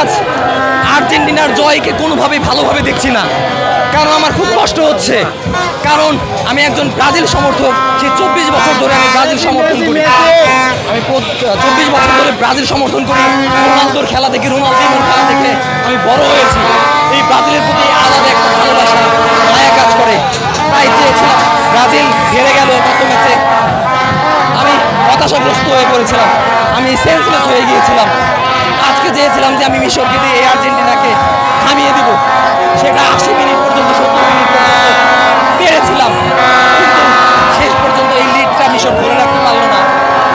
আজ আর্জেন্টিনার জয়কে কোনোভাবেই ভালোভাবে দেখছি না, কারণ আমার খুব কষ্ট হচ্ছে। কারণ আমি একজন ব্রাজিল সমর্থক, সেই 24 বছর ধরে আমি ব্রাজিল সমর্থন করি। আমি 24 বছর ধরে ব্রাজিল সমর্থন করি। রোনালদোর খেলা দেখে, রোনালদিনোর খেলা দেখে আমি বড় হয়েছি। এই ব্রাজিলের প্রতি আলাদা একটা ভালোবাসা, মায়া কাজ করে। তাই চেয়েছিলাম, ব্রাজিল হেরে গেল গত ম্যাচে। আমি হতাশাগ্রস্ত হয়ে পড়েছিলাম, আমি সেন্সলেস হয়ে গিয়েছিলাম। আজকে চেয়েছিলাম যে আমি মিশরকে দিয়ে এই আর্জেন্টিনাকে থামিয়ে দিব। সেটা 80 মিনিট পর্যন্ত, 70 মিনিট পর্যন্ত পেরেছিলাম, কিন্তু শেষ পর্যন্ত এই লিডটা মিশর ধরে রাখতে পারলো না।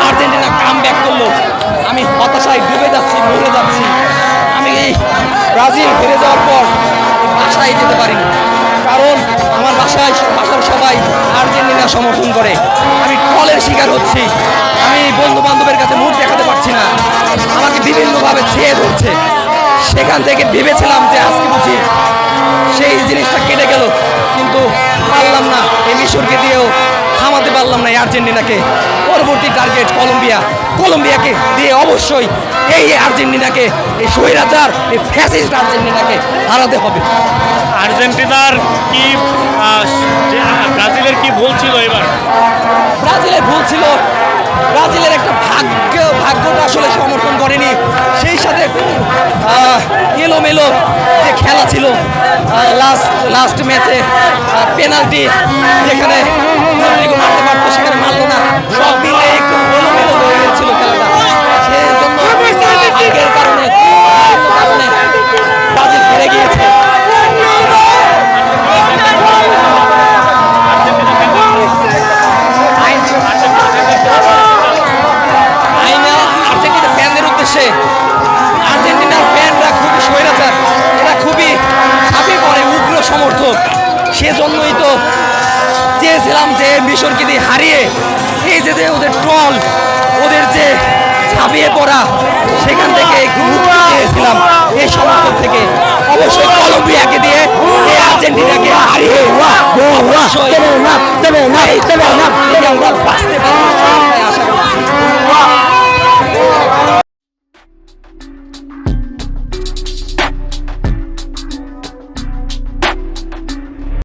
আর্জেন্টিনা কাম ব্যাক করলো। আমি হতাশায় ডুবে যাচ্ছি, মরে যাচ্ছি। আমি এই ব্রাজিল হেরে যাওয়ার পর বাসায় যেতে পারিনি, কারণ আমার বাসার সবাই আর্জেন্টিনা সমর্থন করে। আমি ট্রলের শিকার হচ্ছি। আমি বন্ধু বান্ধবের কাছে মুখ দেখাতে পারছি না, আমাকে বিভিন্নভাবে ছেয়ে ধরছে। সেখান থেকে ভেবেছিলাম যে আজকে বুঝি সেই জিনিসটা কেটে গেল, কিন্তু পারলাম না। এই মিশরকে দিয়েও থামাতে পারলাম না এই আর্জেন্টিনাকে। পরবর্তী টার্গেট কলম্বিয়াকে দিয়ে অবশ্যই এই আর্জেন্টিনাকে, এই স্বৈরাচার, এই ফ্যাসিস্ট আর্জেন্টিনাকে হারাতে হবে। আর্জেন্টিনার কি ব্রাজিলের কি ভুল ছিল এবার? ব্রাজিলের ভুল ছিল, ব্রাজিলের একটা ভাগ্যটা আসলে সমর্থন করেনি। সেই সাথে এলোমেলো যে খেলা ছিল, লাস্ট ম্যাচে পেনাল্টি যেখানে রদ্রিগো মারতে পারতো সেখানে মারলো না। সব মিলে একটু এলোমেলো হয়ে গিয়েছিল খেলাটা। সেই জন্য ভাগ্যের কারণে ব্রাজিল হেরে গিয়েছে। আর্জেন্টিনা ফ্যানদের উদ্দেশ্যে, আর্জেন্টিনার ফ্যানরা খুবই স্বৈরাচার, এরা খুবই ঝাঁপিয়ে পড়ে, উগ্র সমর্থক। সেজন্যই তো চেয়েছিলাম যে মিশরকে দিয়ে হারিয়ে এই যে ওদের ট্রল, ওদের যে ঝাঁপিয়ে পড়া, সেখান থেকে মুক্তি চেয়েছিলাম এই সমর্থক থেকে। অবশ্যই কলম্বিয়াকে দিয়ে এই আর্জেন্টিনাকে হারিয়ে অবশ্যই আমরা বাঁচতে পারবো।